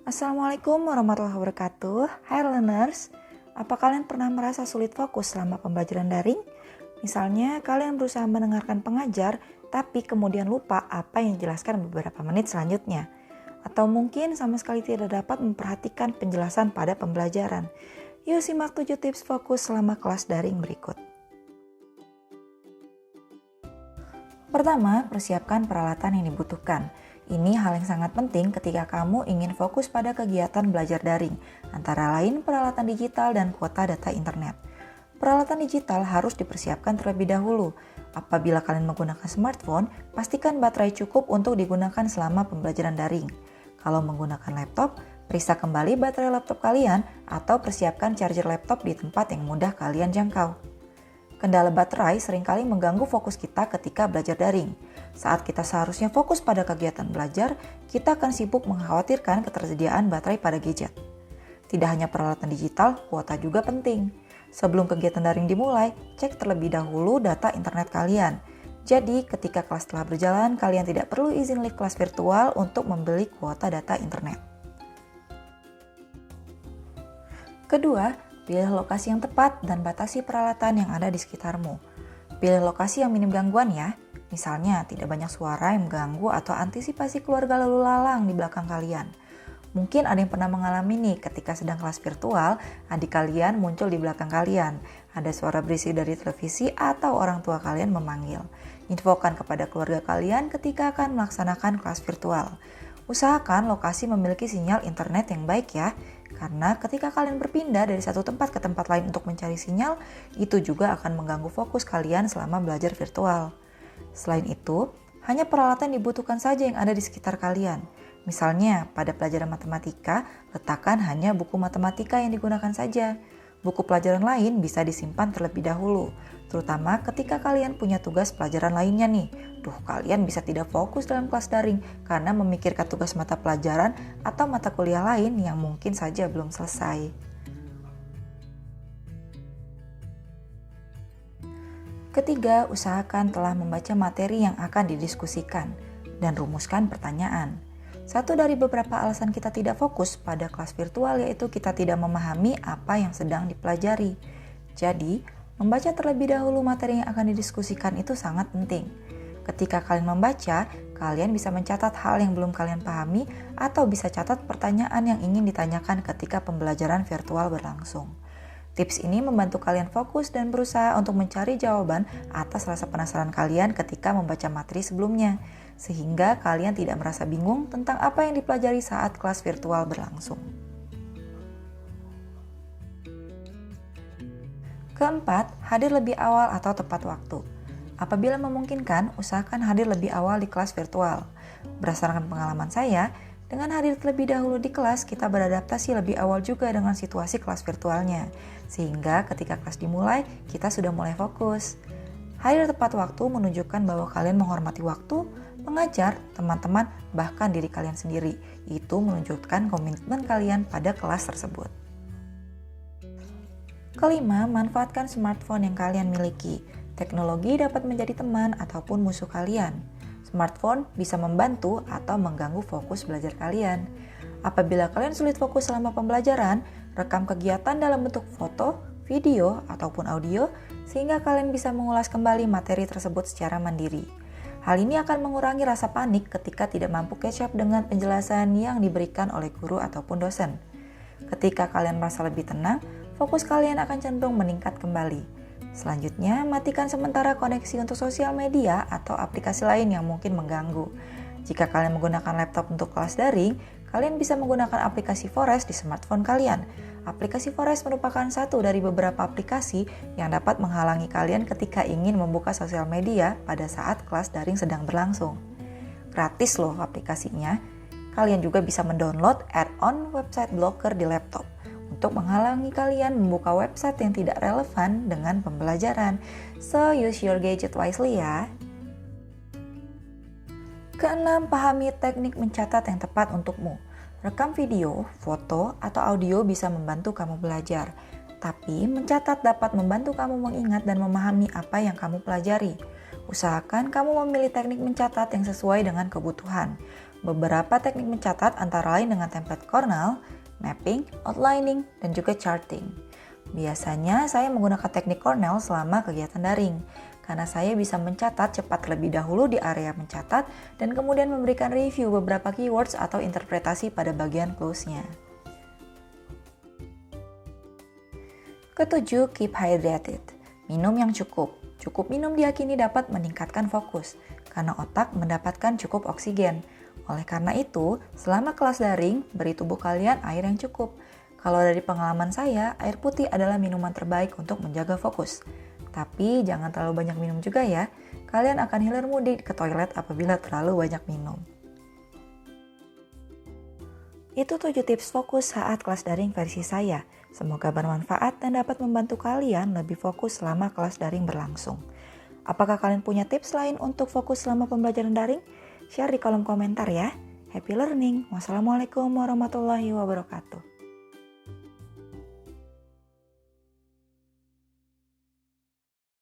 Assalamualaikum warahmatullahi wabarakatuh. Hai learners, apa kalian pernah merasa sulit fokus selama pembelajaran daring? Misalnya kalian berusaha mendengarkan pengajar, tapi kemudian lupa apa yang dijelaskan beberapa menit selanjutnya. Atau mungkin sama sekali tidak dapat memperhatikan penjelasan pada pembelajaran. Yuk simak 7 tips fokus selama kelas daring berikut. Pertama, persiapkan peralatan yang dibutuhkan. Ini hal yang sangat penting ketika kamu ingin fokus pada kegiatan belajar daring, antara lain peralatan digital dan kuota data internet. Peralatan digital harus dipersiapkan terlebih dahulu. Apabila kalian menggunakan smartphone, pastikan baterai cukup untuk digunakan selama pembelajaran daring. Kalau menggunakan laptop, periksa kembali baterai laptop kalian atau persiapkan charger laptop di tempat yang mudah kalian jangkau. Kendala baterai seringkali mengganggu fokus kita ketika belajar daring. Saat kita seharusnya fokus pada kegiatan belajar, kita akan sibuk mengkhawatirkan ketersediaan baterai pada gadget. Tidak hanya peralatan digital, kuota juga penting. Sebelum kegiatan daring dimulai, cek terlebih dahulu data internet kalian. Jadi, ketika kelas telah berjalan, kalian tidak perlu izin live kelas virtual untuk membeli kuota data internet. Kedua, pilih lokasi yang tepat dan batasi peralatan yang ada di sekitarmu. Pilih lokasi yang minim gangguan ya. Misalnya, tidak banyak suara yang mengganggu atau antisipasi keluarga lalu lalang di belakang kalian. Mungkin ada yang pernah mengalami nih ketika sedang kelas virtual, adik kalian muncul di belakang kalian. Ada suara berisik dari televisi atau orang tua kalian memanggil. Infokan kepada keluarga kalian ketika akan melaksanakan kelas virtual. Usahakan lokasi memiliki sinyal internet yang baik ya. Karena ketika kalian berpindah dari satu tempat ke tempat lain untuk mencari sinyal, itu juga akan mengganggu fokus kalian selama belajar virtual. Selain itu, hanya peralatan dibutuhkan saja yang ada di sekitar kalian. Misalnya, pada pelajaran matematika, letakkan hanya buku matematika yang digunakan saja. Buku pelajaran lain bisa disimpan terlebih dahulu, terutama ketika kalian punya tugas pelajaran lainnya nih. Kalian bisa tidak fokus dalam kelas daring karena memikirkan tugas mata pelajaran atau mata kuliah lain yang mungkin saja belum selesai. Ketiga, usahakan telah membaca materi yang akan didiskusikan dan rumuskan pertanyaan. Satu dari beberapa alasan kita tidak fokus pada kelas virtual yaitu kita tidak memahami apa yang sedang dipelajari. Jadi, membaca terlebih dahulu materi yang akan didiskusikan itu sangat penting. Ketika kalian membaca, kalian bisa mencatat hal yang belum kalian pahami atau bisa catat pertanyaan yang ingin ditanyakan ketika pembelajaran virtual berlangsung. Tips ini membantu kalian fokus dan berusaha untuk mencari jawaban atas rasa penasaran kalian ketika membaca materi sebelumnya, sehingga kalian tidak merasa bingung tentang apa yang dipelajari saat kelas virtual berlangsung. Keempat, hadir lebih awal atau tepat waktu. Apabila memungkinkan, usahakan hadir lebih awal di kelas virtual. Berdasarkan pengalaman saya, dengan hadir terlebih dahulu di kelas, kita beradaptasi lebih awal juga dengan situasi kelas virtualnya. Sehingga ketika kelas dimulai, kita sudah mulai fokus. Hadir tepat waktu menunjukkan bahwa kalian menghormati waktu, mengajar, teman-teman, bahkan diri kalian sendiri. Itu menunjukkan komitmen kalian pada kelas tersebut. Kelima, manfaatkan smartphone yang kalian miliki. Teknologi dapat menjadi teman ataupun musuh kalian. Smartphone bisa membantu atau mengganggu fokus belajar kalian. Apabila kalian sulit fokus selama pembelajaran, rekam kegiatan dalam bentuk foto, video, ataupun audio, sehingga kalian bisa mengulas kembali materi tersebut secara mandiri. Hal ini akan mengurangi rasa panik ketika tidak mampu catch up dengan penjelasan yang diberikan oleh guru ataupun dosen. Ketika kalian merasa lebih tenang, fokus kalian akan cenderung meningkat kembali. Selanjutnya, matikan sementara koneksi untuk sosial media atau aplikasi lain yang mungkin mengganggu. Jika kalian menggunakan laptop untuk kelas daring, kalian bisa menggunakan aplikasi Forest di smartphone kalian. Aplikasi Forest merupakan satu dari beberapa aplikasi yang dapat menghalangi kalian ketika ingin membuka sosial media pada saat kelas daring sedang berlangsung. Gratis loh aplikasinya. Kalian juga bisa mendownload add-on website blocker di laptop untuk menghalangi kalian membuka website yang tidak relevan dengan pembelajaran. So, use your gadget wisely ya. Keenam, pahami teknik mencatat yang tepat untukmu. Rekam video, foto, atau audio bisa membantu kamu belajar. Tapi, mencatat dapat membantu kamu mengingat dan memahami apa yang kamu pelajari. Usahakan kamu memilih teknik mencatat yang sesuai dengan kebutuhan. beberapa teknik mencatat antara lain dengan template Cornell, mapping, outlining, dan juga charting. Biasanya saya menggunakan teknik Cornell selama kegiatan daring, karena saya bisa mencatat cepat terlebih dahulu di area mencatat dan kemudian memberikan review beberapa keywords atau interpretasi pada bagian close-nya. Ketujuh, keep hydrated. Minum yang cukup. Cukup minum diyakini dapat meningkatkan fokus, karena otak mendapatkan cukup oksigen. Oleh karena itu, selama kelas daring, beri tubuh kalian air yang cukup. Kalau dari pengalaman saya, air putih adalah minuman terbaik untuk menjaga fokus. Tapi jangan terlalu banyak minum juga ya, kalian akan hilir moody ke toilet apabila terlalu banyak minum. Itu 7 tips fokus saat kelas daring versi saya. Semoga bermanfaat dan dapat membantu kalian lebih fokus selama kelas daring berlangsung. Apakah kalian punya tips lain untuk fokus selama pembelajaran daring? Share di kolom komentar ya. Happy learning. Wassalamualaikum warahmatullahi wabarakatuh.